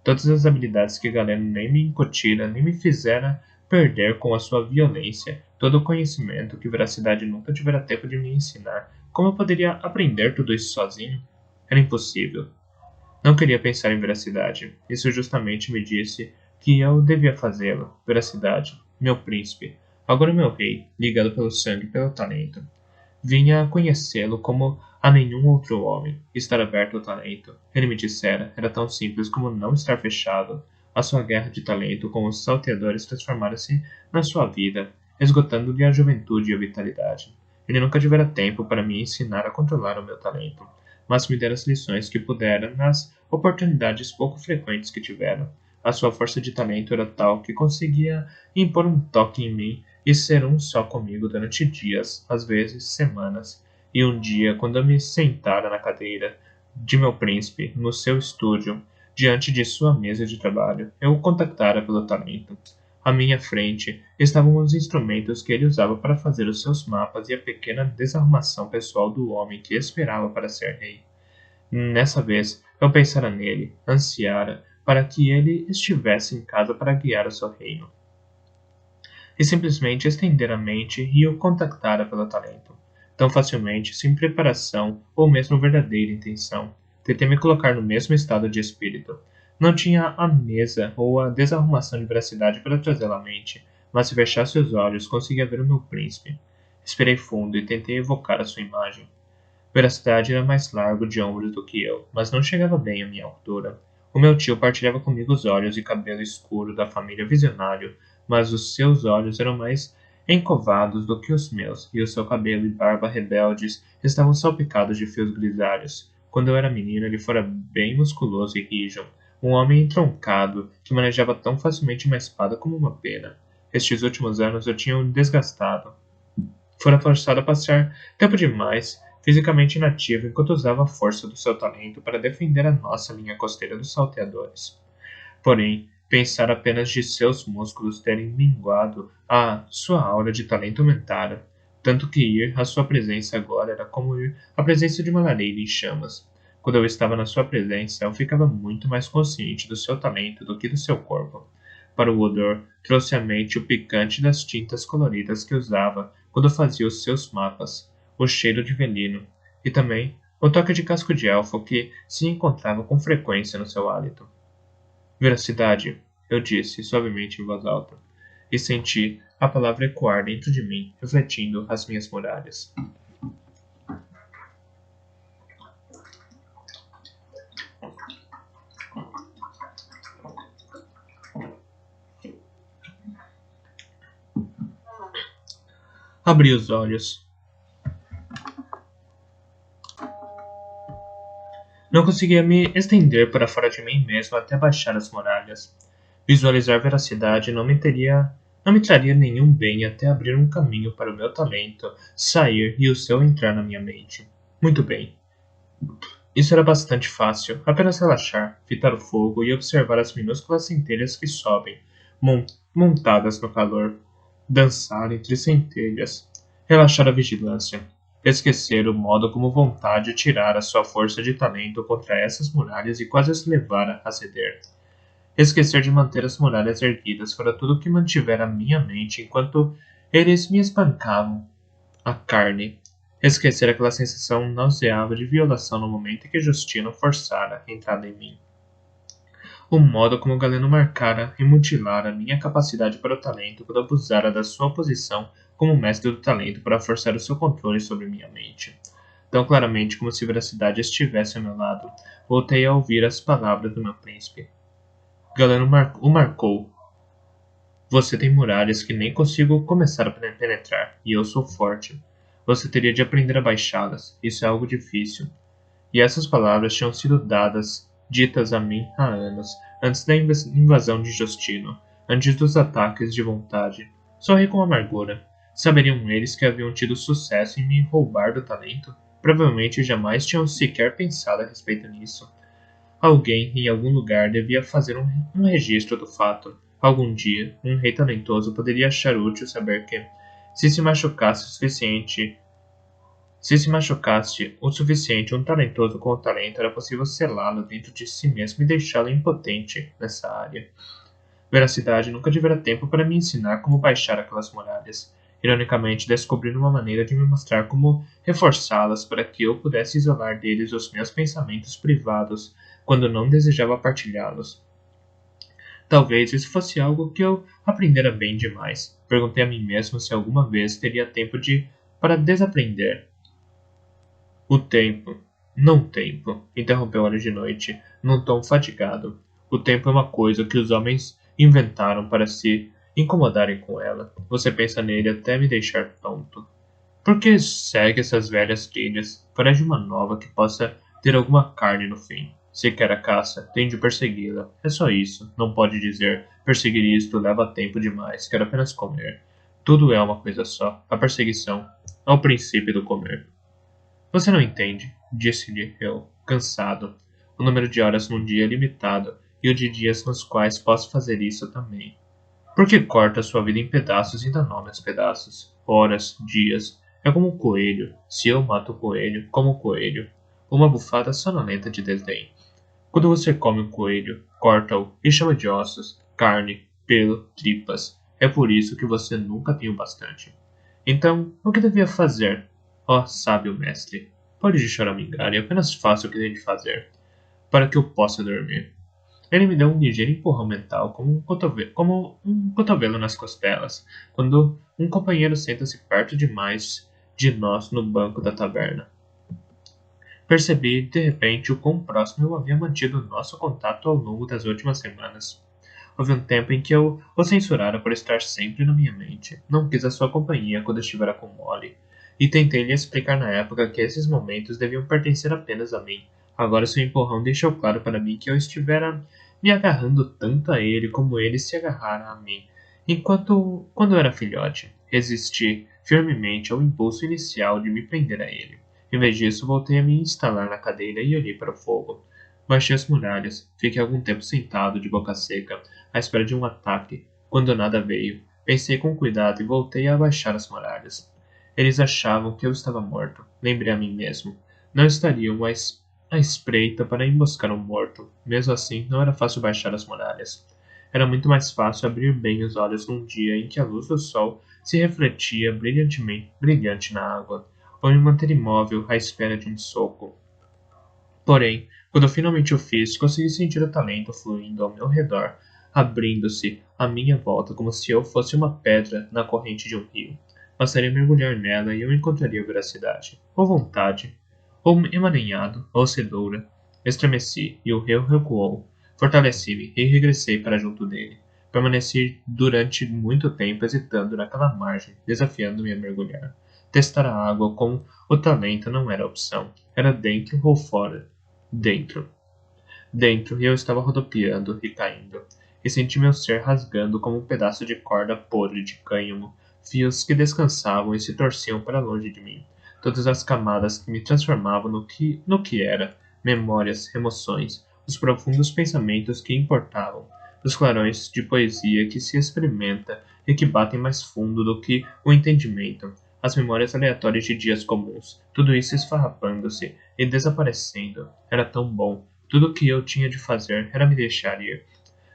Speaker 1: Todas as habilidades que Galeno nem me incutira, nem me fizera perder com a sua violência, todo o conhecimento que Veracidade nunca tivera tempo de me ensinar. Como eu poderia aprender tudo isso sozinho? Era impossível. Não queria pensar em Veracidade. Isso justamente me disse que eu devia fazê-lo. Veracidade, meu príncipe, agora meu rei, ligado pelo sangue e pelo talento. Vinha conhecê-lo como a nenhum outro homem, estar aberto ao talento. Ele me dissera, era tão simples como não estar fechado. A sua guerra de talento com os salteadores transformara-se na sua vida, esgotando-lhe a juventude e a vitalidade. Ele nunca tivera tempo para me ensinar a controlar o meu talento, mas me dera as lições que pudera nas oportunidades pouco frequentes que tivera. A sua força de talento era tal que conseguia impor um toque em mim e ser um só comigo durante dias, às vezes semanas. E um dia, quando eu me sentara na cadeira de meu príncipe, no seu estúdio, diante de sua mesa de trabalho, eu o contactara pelo talento. À minha frente estavam os instrumentos que ele usava para fazer os seus mapas e a pequena desarrumação pessoal do homem que esperava para ser rei. Nessa vez, eu pensara nele, ansiara, para que ele estivesse em casa para guiar o seu reino. E simplesmente estender a mente e o contactara pelo talento. Tão facilmente, sem preparação ou mesmo verdadeira intenção. Tentei me colocar no mesmo estado de espírito. Não tinha a mesa ou a desarrumação de veracidade para trazê-la à mente, mas se fechasse os olhos, conseguia ver o meu príncipe. Esperei fundo e tentei evocar a sua imagem. Veracidade era mais largo de ombros do que eu, mas não chegava bem à minha altura. O meu tio partilhava comigo os olhos e cabelo escuro da família Visionário, mas os seus olhos eram mais encovados do que os meus, e o seu cabelo e barba rebeldes estavam salpicados de fios grisalhos. Quando eu era menino, ele fora bem musculoso e rijo, um homem entroncado que manejava tão facilmente uma espada como uma pena. Estes últimos anos eu tinha o desgastado. Fora forçado a passar tempo demais fisicamente inativo enquanto usava a força do seu talento para defender a nossa linha costeira dos salteadores. Porém, pensar apenas de seus músculos terem minguado, a sua aura de talento aumentara, tanto que ir à sua presença agora era como ir à presença de uma lareira em chamas. Quando eu estava na sua presença, eu ficava muito mais consciente do seu talento do que do seu corpo. Para o odor, trouxe à mente o picante das tintas coloridas que usava quando fazia os seus mapas, o cheiro de velino, e também o toque de casco de elfo que se encontrava com frequência no seu hálito. Veracidade, eu disse suavemente em voz alta, e senti a palavra ecoar dentro de mim, refletindo as minhas muralhas. Abri os olhos. Não conseguia me estender para fora de mim mesmo até baixar as muralhas. Visualizar veracidade não me traria nenhum bem até abrir um caminho para o meu talento sair e o seu entrar na minha mente. Muito bem. Isso era bastante fácil, apenas relaxar, fitar o fogo e observar as minúsculas centelhas que sobem, montadas no calor, dançar entre centelhas, relaxar a vigilância, esquecer o modo como vontade tirar a sua força de talento contra essas muralhas e quase as levar a ceder. Esquecer de manter as muralhas erguidas fora tudo o que mantivera a minha mente enquanto eles me espancavam a carne. Esquecer aquela sensação nauseável de violação no momento em que Justino forçara a entrada em mim. O modo como Galeno marcara e mutilara minha capacidade para o talento quando abusara da sua posição como mestre do talento para forçar o seu controle sobre minha mente. Tão claramente como se veracidade estivesse ao meu lado, voltei a ouvir as palavras do meu príncipe. Galeno o marcou. Você tem muralhas que nem consigo começar a penetrar, e eu sou forte. Você teria de aprender a baixá-las. Isso é algo difícil. E essas palavras tinham sido ditas a mim há anos, antes da invasão de Justino, antes dos ataques de vontade. Sorri com amargura. Saberiam eles que haviam tido sucesso em me roubar do talento? Provavelmente jamais tinham sequer pensado a respeito nisso. Alguém, em algum lugar, devia fazer um registro do fato. Algum dia, um rei talentoso poderia achar útil saber que, se se machucasse o suficiente um talentoso com o talento, era possível selá-lo dentro de si mesmo e deixá-lo impotente nessa área. Veracidade nunca tivera tempo para me ensinar como baixar aquelas muralhas. Ironicamente, descobrindo uma maneira de me mostrar como reforçá-las para que eu pudesse isolar deles os meus pensamentos privados quando não desejava partilhá-los. Talvez isso fosse algo que eu aprendera bem demais. Perguntei a mim mesmo se alguma vez teria tempo para desaprender. O tempo. Não tempo, interrompeu Hora de Noite, num tom fatigado. O tempo é uma coisa que os homens inventaram para se incomodarem com ela. Você pensa nele até me deixar tonto. Por que segue essas velhas trilhas? Parece uma nova que possa ter alguma carne no fim. Se quer a caça, tem de persegui-la. É só isso. Não pode dizer, perseguir isto leva tempo demais, quero apenas comer. Tudo é uma coisa só. A perseguição é o princípio do comer. Você não entende, disse-lhe eu, cansado. O número de horas num dia é limitado, e o de dias nos quais posso fazer isso também. Por que corta sua vida em pedaços e dá nome aos pedaços? Horas, dias. É como um coelho. Se eu mato o coelho, como o coelho. Uma bufada sonolenta de desdém. Quando você come um coelho, corta-o e chama de ossos, carne, pelo, tripas. É por isso que você nunca tem o bastante. Então, o que devia fazer? Ó, sábio mestre, pode de choramingar e apenas faça o que tem de fazer, para que eu possa dormir. Ele me deu um ligeiro empurrão mental, como um cotovelo nas costelas, quando um companheiro senta-se perto demais de nós no banco da taberna. Percebi, de repente, o quão próximo eu havia mantido nosso contato ao longo das últimas semanas. Houve um tempo em que eu o censurara por estar sempre na minha mente. Não quis a sua companhia quando estivera com Molly. E tentei lhe explicar na época que esses momentos deviam pertencer apenas a mim. Agora seu empurrão deixou claro para mim que eu estivera me agarrando tanto a ele como ele se agarrara a mim. Quando eu era filhote, resisti firmemente ao impulso inicial de me prender a ele. Em vez disso, voltei a me instalar na cadeira e olhei para o fogo. Baixei as muralhas, fiquei algum tempo sentado de boca seca, à espera de um ataque. Quando nada veio, pensei com cuidado e voltei a abaixar as muralhas. Eles achavam que eu estava morto. Lembrei a mim mesmo. Não estariam à espreita para emboscar um morto. Mesmo assim, não era fácil baixar as muralhas. Era muito mais fácil abrir bem os olhos num dia em que a luz do sol se refletia brilhante na água, ou me manter imóvel à espera de um soco. Porém, quando finalmente o fiz, consegui sentir o talento fluindo ao meu redor, abrindo-se à minha volta como se eu fosse uma pedra na corrente de um rio. Bastaria mergulhar nela e eu encontraria veracidade, ou vontade, ou emaranhado, ou cedoura. Estremeci e o rio recuou. Fortaleci-me e regressei para junto dele. Permaneci durante muito tempo hesitando naquela margem, desafiando-me a mergulhar. Testar a água com o talento não era opção. Era dentro ou fora. Dentro. Dentro, e eu estava rodopiando e caindo. E senti meu ser rasgando como um pedaço de corda podre de cânhamo, fios que descansavam e se torciam para longe de mim. Todas as camadas que me transformavam no que era, memórias, emoções, os profundos pensamentos que importavam, os clarões de poesia que se experimenta e que batem mais fundo do que o entendimento, as memórias aleatórias de dias comuns, tudo isso esfarrapando-se e desaparecendo. Era tão bom. Tudo o que eu tinha de fazer era me deixar ir.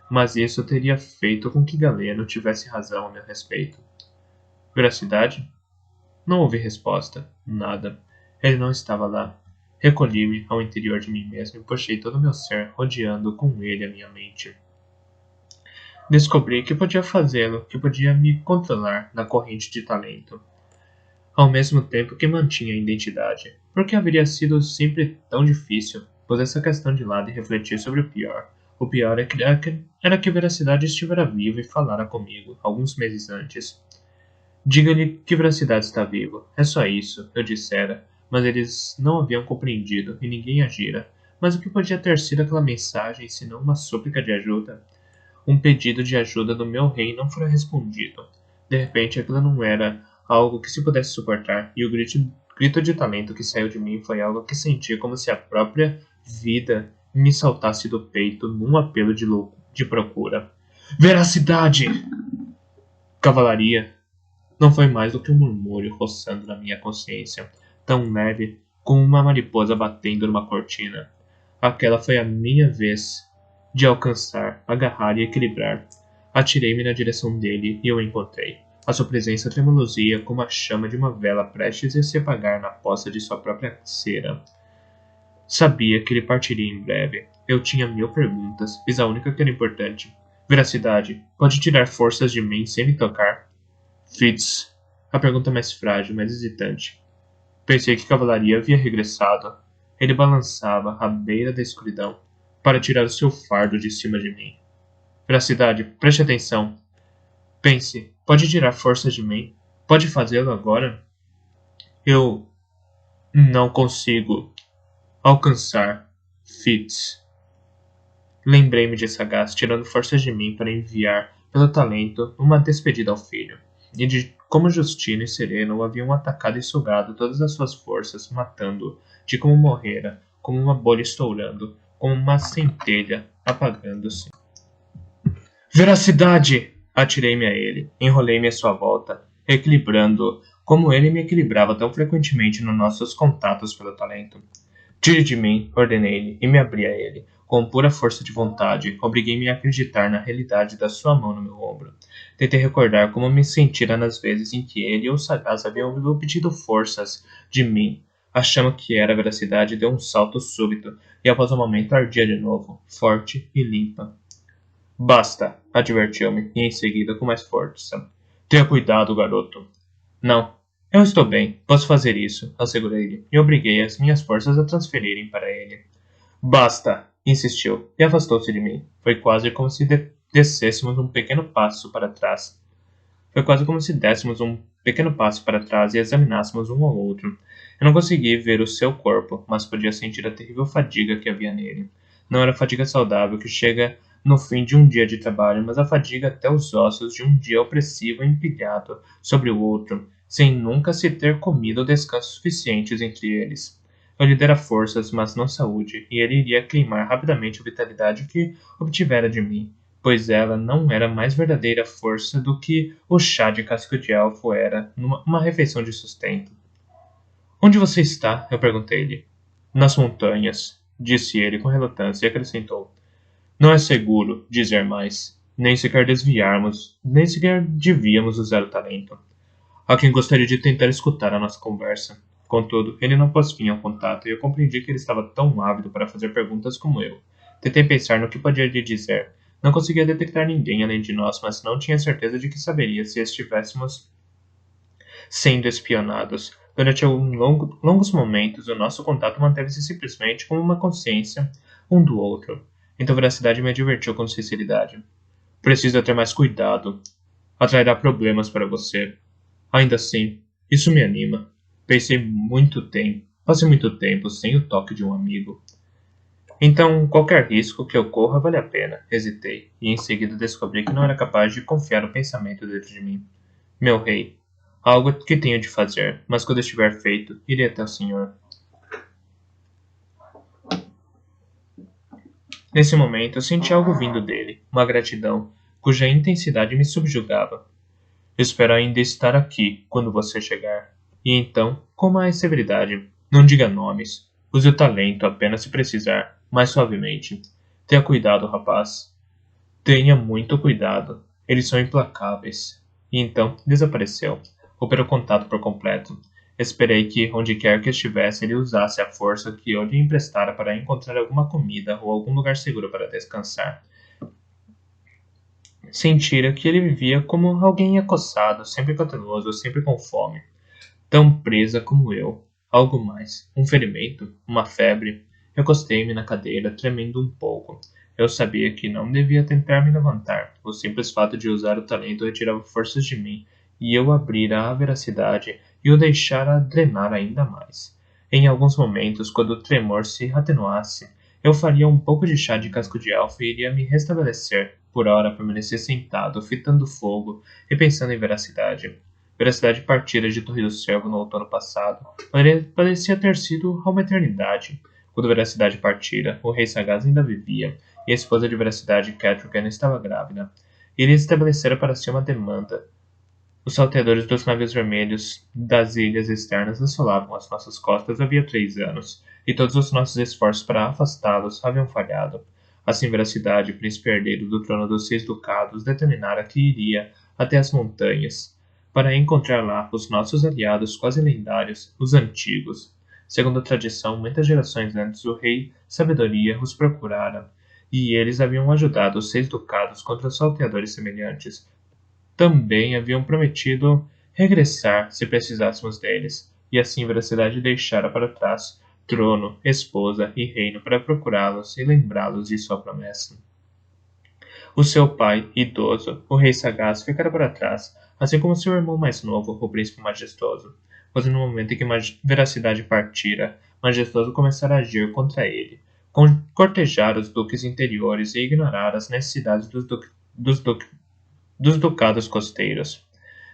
Speaker 1: Mas isso teria feito com que Galeno tivesse razão a meu respeito. Veracidade? Não houve resposta. Nada. Ele não estava lá. Recolhi-me ao interior de mim mesmo e puxei todo o meu ser, rodeando com ele a minha mente. Descobri que podia fazê-lo, que podia me controlar na corrente de talento, ao mesmo tempo que mantinha a identidade. Por que haveria sido sempre tão difícil pôr essa questão de lado e refletir sobre o pior? O pior era que Veracidade estivera vivo e falara comigo, alguns meses antes. Diga-lhe que Veracidade está vivo. É só isso, eu dissera, mas eles não haviam compreendido e ninguém agira. Mas o que podia ter sido aquela mensagem senão uma súplica de ajuda? Um pedido de ajuda do meu rei não fora respondido. De repente, aquilo não era algo que se pudesse suportar, e o grito de talento que saiu de mim foi algo que senti como se a própria vida me saltasse do peito num apelo de procura. Veracidade! Cavalaria! Não foi mais do que um murmúrio roçando na minha consciência, tão leve como uma mariposa batendo numa cortina. Aquela foi a minha vez de alcançar, agarrar e equilibrar. Atirei-me na direção dele e o encontrei. A sua presença tremuluzia como a chama de uma vela prestes a se apagar na poça de sua própria cera. Sabia que ele partiria em breve. Eu tinha 1000 perguntas, mas a única que era importante. Veracidade, pode tirar forças de mim sem me tocar? Fitz, a pergunta mais frágil, mais hesitante. Pensei que Cavalaria havia regressado. Ele balançava à beira da escuridão para tirar o seu fardo de cima de mim. Veracidade, preste atenção. Pense, pode tirar forças de mim? Pode fazê-lo agora? Eu não consigo alcançar Fitz. Lembrei-me de Sagaz tirando forças de mim para enviar, pelo talento, uma despedida ao filho, e de como Justino e Sereno o haviam atacado e sugado todas as suas forças, matando-o, de como morrera, como uma bolha estourando, como uma centelha apagando-se. Veracidade! Atirei-me a ele, enrolei-me à sua volta, equilibrando-o, como ele me equilibrava tão frequentemente nos nossos contatos pelo talento. Tire de mim, ordenei-lhe, e me abri a ele. Com pura força de vontade, obriguei-me a acreditar na realidade da sua mão no meu ombro. Tentei recordar como me sentira nas vezes em que ele ou Sagaz haviam obtido forças de mim. A chama que era a veracidade deu um salto súbito, e após um momento ardia de novo, forte e limpa. Basta, advertiu-me, e em seguida com mais força. Tenha cuidado, garoto. Não, Eu estou bem, posso fazer isso, assegurei-lhe, e obriguei as minhas forças a transferirem para ele. Basta! Insistiu, e afastou-se de mim. Foi quase como se descêssemos um pequeno passo para trás. Foi quase como se dessemos um pequeno passo para trás e examinássemos um ao outro. Eu não consegui ver o seu corpo, mas podia sentir a terrível fadiga que havia nele. Não era a fadiga saudável que chega no fim de um dia de trabalho, mas a fadiga até os ossos de um dia opressivo empilhado sobre o outro, sem nunca se ter comido descansos suficientes entre eles. Eu lhe dera forças, mas não saúde, e ele iria queimar rapidamente a vitalidade que obtivera de mim, pois ela não era mais verdadeira força do que o chá de casco de elfo era uma refeição de sustento. Onde você está? Eu perguntei-lhe. Nas montanhas, disse ele com relutância e acrescentou. Não é seguro dizer mais, nem sequer desviarmos, nem sequer devíamos usar o talento. Há quem gostaria de tentar escutar a nossa conversa. Contudo, ele não pôs fim ao contato e eu compreendi que ele estava tão ávido para fazer perguntas como eu. Tentei pensar no que podia lhe dizer. Não conseguia detectar ninguém além de nós, mas não tinha certeza de que saberia se estivéssemos sendo espionados. Durante longos momentos, o nosso contato manteve-se simplesmente como uma consciência um do outro. Então a veracidade me advertiu com sinceridade. Precisa ter mais cuidado. Atrairá problemas para você. Ainda assim, isso me anima. Passei muito tempo sem o toque de um amigo. Então, qualquer risco que ocorra vale a pena, hesitei, e em seguida descobri que não era capaz de confiar o pensamento dentro de mim. Meu rei, há algo que tenho de fazer, mas quando estiver feito, irei até o senhor. Nesse momento, eu senti algo vindo dele, uma gratidão, cuja intensidade me subjugava. Espero ainda estar aqui quando você chegar. E então, com mais severidade, não diga nomes. Use o talento apenas se precisar, mais suavemente. Tenha cuidado, rapaz. Tenha muito cuidado. Eles são implacáveis. E então, desapareceu. Rompeu o contato por completo. Esperei que, onde quer que estivesse, ele usasse a força que eu lhe emprestara para encontrar alguma comida ou algum lugar seguro para descansar. Sentira que ele vivia como alguém acossado, sempre cauteloso, sempre com fome. Tão presa como eu. Algo mais. Um ferimento? Uma febre? Recostei-me na cadeira, tremendo um pouco. Eu sabia que não devia tentar me levantar. O simples fato de usar o talento retirava forças de mim, e eu abrira a veracidade e o deixara drenar ainda mais. Em alguns momentos, quando o tremor se atenuasse, eu faria um pouco de chá de casco de elfo e iria me restabelecer. Por hora, permaneci sentado, fitando fogo e pensando em veracidade. Veracidade partira de Torre do Cervo no outono passado. Parecia ter sido há uma eternidade. Quando Veracidade partira, o rei sagaz ainda vivia, e a esposa de Veracidade, Catrican, estava grávida. Ele estabelecera para si uma demanda. Os salteadores dos navios vermelhos das ilhas externas assolavam as nossas costas havia 3 anos, e todos os nossos esforços para afastá-los haviam falhado. Assim, Veracidade, príncipe herdeiro do trono dos 6 ducados, determinara que iria até as montanhas, para encontrar lá os nossos aliados quase lendários, os antigos. Segundo a tradição, muitas gerações antes, o rei Sabedoria os procurara, e eles haviam ajudado os 6 ducados contra os salteadores semelhantes. Também haviam prometido regressar se precisássemos deles, e assim Veracidade deixara para trás trono, esposa e reino para procurá-los e lembrá-los de sua promessa. O seu pai, idoso, o rei sagaz, ficara para trás, assim como seu irmão mais novo, o príncipe majestoso. Pois no momento em que Veracidade partira, Majestoso começara a agir contra ele, cortejar os duques interiores e ignorar as necessidades dos ducados costeiros.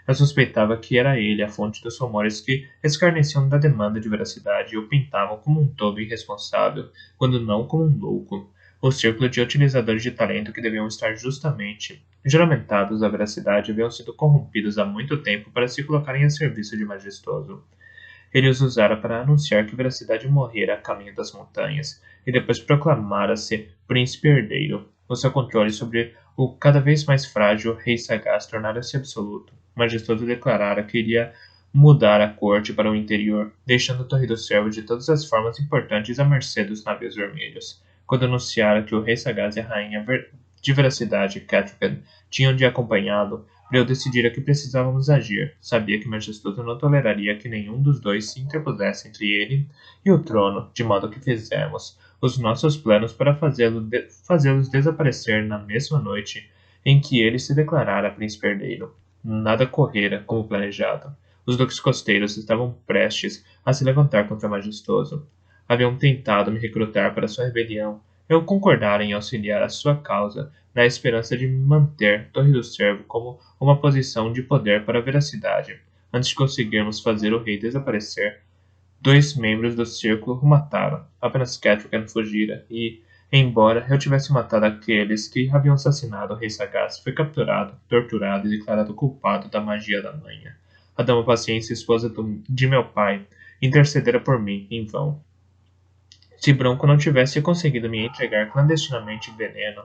Speaker 1: Eu suspeitava que era ele a fonte dos rumores que escarneciam da demanda de veracidade e o pintavam como um tolo irresponsável, quando não como um louco. O círculo de utilizadores de talento que deviam estar justamente juramentados à veracidade haviam sido corrompidos há muito tempo para se colocarem a serviço de Majestoso. Ele os usara para anunciar que Veracidade morrera a caminho das montanhas, e depois proclamara-se príncipe herdeiro. O seu controle sobre o cada vez mais frágil rei sagaz tornara-se absoluto. Majestoso declarara que iria mudar a corte para o interior, deixando a Torre do Cervo de todas as formas importantes à mercê dos navios vermelhos. Quando anunciara que o rei sagaz e a rainha de Veracidade, Catrican, tinham de acompanhá-lo, Breu decidira que precisávamos agir. Sabia que Majestoso não toleraria que nenhum dos dois se interpusesse entre ele e o trono, de modo que fizemos os nossos planos para fazê-los desaparecer na mesma noite em que ele se declarara príncipe herdeiro. Nada correra como planejado. Os duques costeiros estavam prestes a se levantar contra Majestoso. Haviam tentado me recrutar para sua rebelião. Eu concordara em auxiliar a sua causa, na esperança de manter Torre do Cervo como uma posição de poder para a veracidade. Antes de conseguirmos fazer o rei desaparecer, dois membros do círculo o mataram. Apenas Catrican fugira e, embora eu tivesse matado aqueles que haviam assassinado o rei sagaz, foi capturado, torturado e declarado culpado da magia da manha. A dama Paciência, esposa de meu pai, intercedera por mim em vão. Se Bronco não tivesse conseguido me entregar clandestinamente veneno,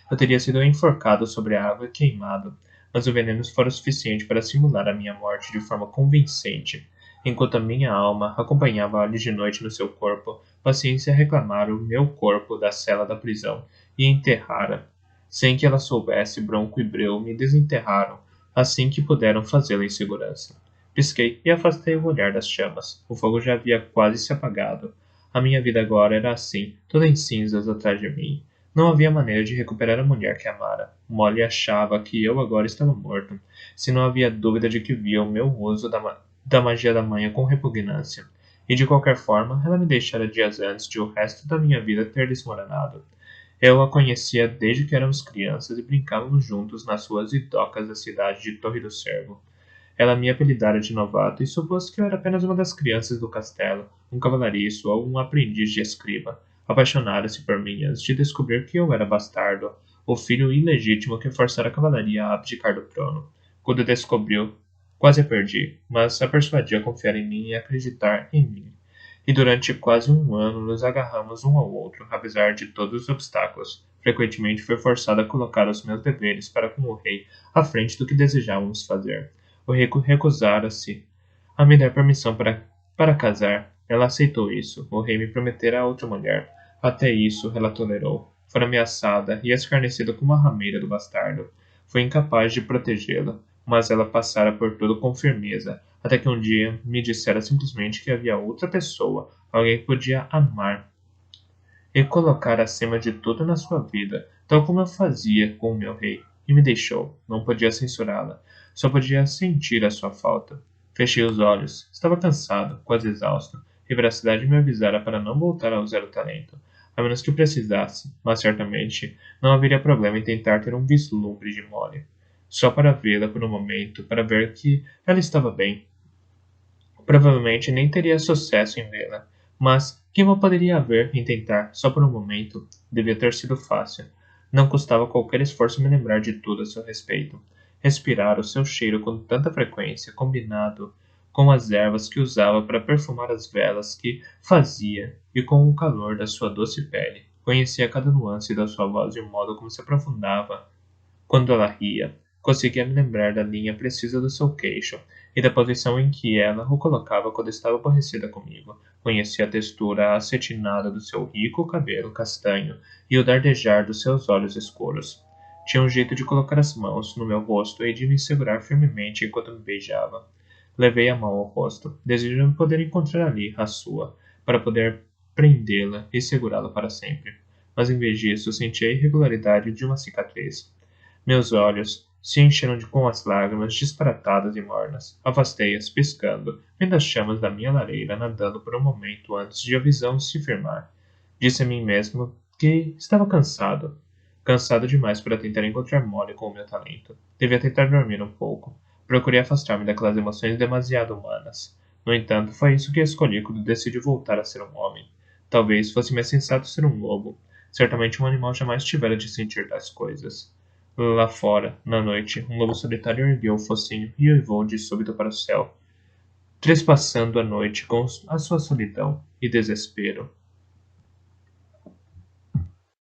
Speaker 1: eu teria sido enforcado sobre a água e queimado, mas o veneno fora suficiente para simular a minha morte de forma convincente. Enquanto a minha alma acompanhava olhos de noite no seu corpo, Paciência reclamara o meu corpo da cela da prisão e enterrara. Sem que ela soubesse, Bronco e Breu me desenterraram, assim que puderam fazê-lo em segurança. Pisquei e afastei o olhar das chamas. O fogo já havia quase se apagado. A minha vida agora era assim, toda em cinzas atrás de mim. Não havia maneira de recuperar a mulher que amara. Molly achava que eu agora estava morto, se não havia dúvida de que via o meu uso da magia da manha com repugnância. E de qualquer forma, ela me deixara dias antes de o resto da minha vida ter desmoronado. Eu a conhecia desde que éramos crianças e brincávamos juntos nas ruas e docas da cidade de Torre do Cervo. Ela me apelidara de novato e supôs que eu era apenas uma das crianças do castelo, um cavalariço ou um aprendiz de escriba. Apaixonara-se por mim antes de descobrir que eu era bastardo, o filho ilegítimo que forçara a cavalaria a abdicar do trono. Quando descobriu, quase a perdi, mas a persuadi a confiar em mim e acreditar em mim. E durante quase um ano nos agarramos um ao outro, apesar de todos os obstáculos. Frequentemente fui forçado a colocar os meus deveres para com o rei à frente do que desejávamos fazer. O rei recusara-se a me dar permissão para casar. Ela aceitou isso. O rei me prometera a outra mulher. Até isso ela tolerou. Fora ameaçada e escarnecida como a rameira do bastardo. Fui incapaz de protegê-la, mas ela passara por tudo com firmeza, até que um dia me dissera simplesmente que havia outra pessoa, alguém que podia amar e colocar acima de tudo na sua vida, tal como eu fazia com o meu rei, e me deixou. Não podia censurá-la, só podia sentir a sua falta. Fechei os olhos. Estava cansado, quase exausto, e veracidade me avisara para não voltar a usar o talento, a menos que precisasse, mas certamente não haveria problema em tentar ter um vislumbre de Molly. Só para vê-la por um momento, para ver que ela estava bem. Provavelmente nem teria sucesso em vê-la, mas que mal poderia haver em tentar, só por um momento? Devia ter sido fácil. Não custava qualquer esforço me lembrar de tudo a seu respeito. Respirar o seu cheiro com tanta frequência, combinado com as ervas que usava para perfumar as velas que fazia e com o calor da sua doce pele. Conhecia cada nuance da sua voz e o modo como se aprofundava quando ela ria. Conseguia me lembrar da linha precisa do seu queixo e da posição em que ela o colocava quando estava aborrecida comigo. Conhecia a textura acetinada do seu rico cabelo castanho e o dardejar dos seus olhos escuros. Tinha um jeito de colocar as mãos no meu rosto e de me segurar firmemente enquanto me beijava. Levei a mão ao rosto, desejando poder encontrar ali a sua, para poder prendê-la e segurá-la para sempre. Mas em vez disso, senti a irregularidade de uma cicatriz. Meus olhos se encheram com as lágrimas disparatadas e mornas. Afastei-as, piscando, vendo as chamas da minha lareira nadando por um momento antes de a visão se firmar. Disse a mim mesmo que estava cansado. Cansado demais para tentar encontrar Molly com o meu talento. Devia tentar dormir um pouco. Procurei afastar-me daquelas emoções demasiado humanas. No entanto, foi isso que escolhi quando decidi voltar a ser um homem. Talvez fosse mais sensato ser um lobo. Certamente um animal jamais tivera de sentir tais coisas. Lá fora, na noite, um lobo solitário ergueu o focinho e uivou de súbito para o céu, trespassando a noite com a sua solidão e desespero.